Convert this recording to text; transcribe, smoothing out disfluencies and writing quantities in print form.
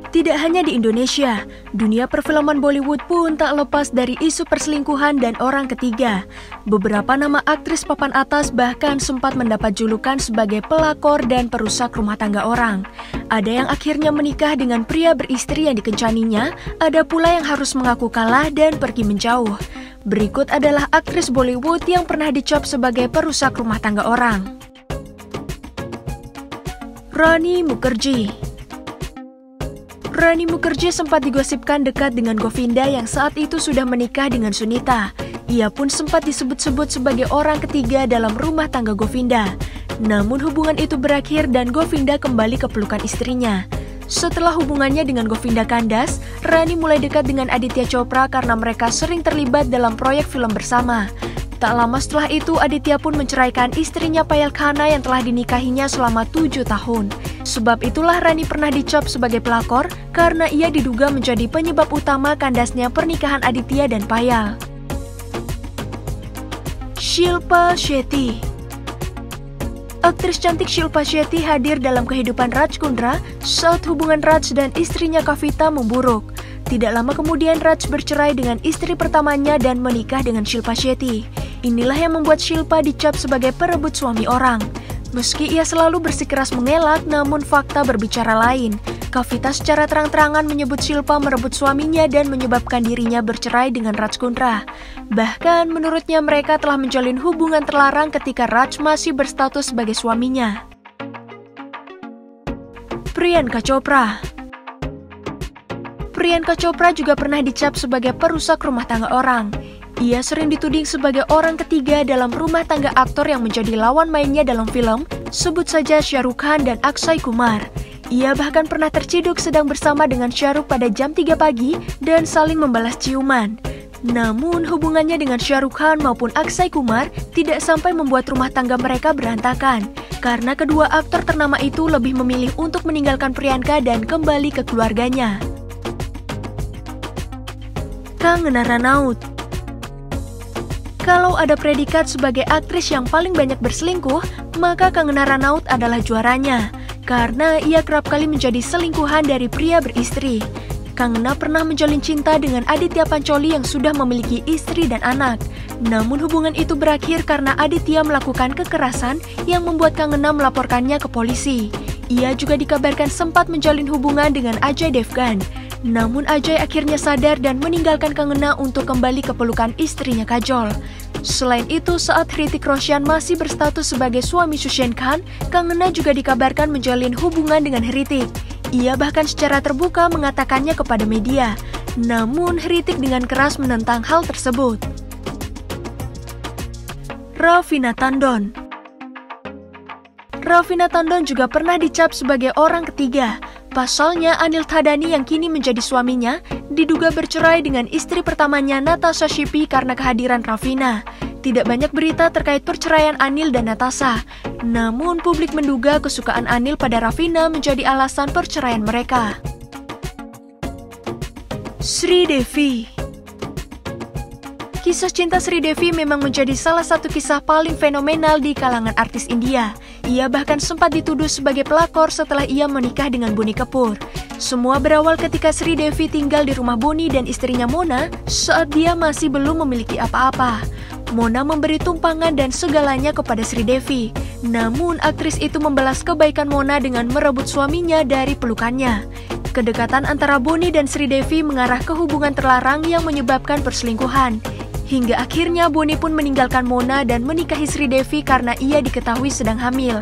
Tidak hanya di Indonesia, dunia perfilman Bollywood pun tak lepas dari isu perselingkuhan dan orang ketiga. Beberapa nama aktris papan atas bahkan sempat mendapat julukan sebagai pelakor dan perusak rumah tangga orang. Ada yang akhirnya menikah dengan pria beristri yang dikencaninya, ada pula yang harus mengaku kalah dan pergi menjauh. Berikut adalah aktris Bollywood yang pernah dicap sebagai perusak rumah tangga orang. Rani Mukherjee. Rani Mukherjee sempat digosipkan dekat dengan Govinda yang saat itu sudah menikah dengan Sunita. Ia pun sempat disebut-sebut sebagai orang ketiga dalam rumah tangga Govinda. Namun hubungan itu berakhir dan Govinda kembali ke pelukan istrinya. Setelah hubungannya dengan Govinda kandas, Rani mulai dekat dengan Aditya Chopra karena mereka sering terlibat dalam proyek film bersama. Tak lama setelah itu, Aditya pun menceraikan istrinya Payal Khanna yang telah dinikahinya selama 7 tahun. Sebab itulah Rani pernah dicap sebagai pelakor karena ia diduga menjadi penyebab utama kandasnya pernikahan Aditya dan Payal. Shilpa Shetty. Aktris cantik Shilpa Shetty hadir dalam kehidupan Raj Kundra saat hubungan Raj dan istrinya Kavita memburuk. Tidak lama kemudian Raj bercerai dengan istri pertamanya dan menikah dengan Shilpa Shetty. Inilah yang membuat Shilpa dicap sebagai perebut suami orang. Meski ia selalu bersikeras mengelak, namun fakta berbicara lain. Kavita secara terang-terangan menyebut Shilpa merebut suaminya dan menyebabkan dirinya bercerai dengan Raj Kundra. Bahkan menurutnya mereka telah menjalin hubungan terlarang ketika Raj masih berstatus sebagai suaminya. Priyanka Chopra. Priyanka Chopra juga pernah dicap sebagai perusak rumah tangga orang. Ia sering dituding sebagai orang ketiga dalam rumah tangga aktor yang menjadi lawan mainnya dalam film, sebut saja Shah Rukh Khan dan Akshay Kumar. Ia bahkan pernah terciduk sedang bersama dengan Shah Rukh pada jam 3 pagi dan saling membalas ciuman. Namun hubungannya dengan Shah Rukh Khan maupun Akshay Kumar tidak sampai membuat rumah tangga mereka berantakan, karena kedua aktor ternama itu lebih memilih untuk meninggalkan Priyanka dan kembali ke keluarganya. Kangana Ranaut. Kalau ada predikat sebagai aktris yang paling banyak berselingkuh, maka Kangana Ranaut adalah juaranya, karena ia kerap kali menjadi selingkuhan dari pria beristri. Kangana pernah menjalin cinta dengan Aditya Pancholi yang sudah memiliki istri dan anak. Namun hubungan itu berakhir karena Aditya melakukan kekerasan yang membuat Kangana melaporkannya ke polisi. Ia juga dikabarkan sempat menjalin hubungan dengan Ajay Devgan. Namun Ajay akhirnya sadar dan meninggalkan Kangana untuk kembali ke pelukan istrinya Kajol. Selain itu, saat Hrithik Roshan masih berstatus sebagai suami Sushan Khan, Kangana juga dikabarkan menjalin hubungan dengan Hrithik. Ia bahkan secara terbuka mengatakannya kepada media. Namun Hrithik dengan keras menentang hal tersebut. Raveena Tandon. Raveena Tandon juga pernah dicap sebagai orang ketiga. Pasalnya, Anil Thadani yang kini menjadi suaminya diduga bercerai dengan istri pertamanya Natasha Shippy karena kehadiran Raveena. Tidak banyak berita terkait perceraian Anil dan Natasha. Namun publik menduga kesukaan Anil pada Raveena menjadi alasan perceraian mereka. Sridevi. Kisah cinta Sridevi memang menjadi salah satu kisah paling fenomenal di kalangan artis India. Ia bahkan sempat dituduh sebagai pelakor setelah ia menikah dengan Boney Kapoor. Semua berawal ketika Sridevi tinggal di rumah Boney dan istrinya Mona saat dia masih belum memiliki apa-apa. Mona memberi tumpangan dan segalanya kepada Sridevi. Namun aktris itu membalas kebaikan Mona dengan merebut suaminya dari pelukannya. Kedekatan antara Boney dan Sridevi mengarah ke hubungan terlarang yang menyebabkan perselingkuhan. Hingga akhirnya Boney pun meninggalkan Mona dan menikahi Sridevi karena ia diketahui sedang hamil.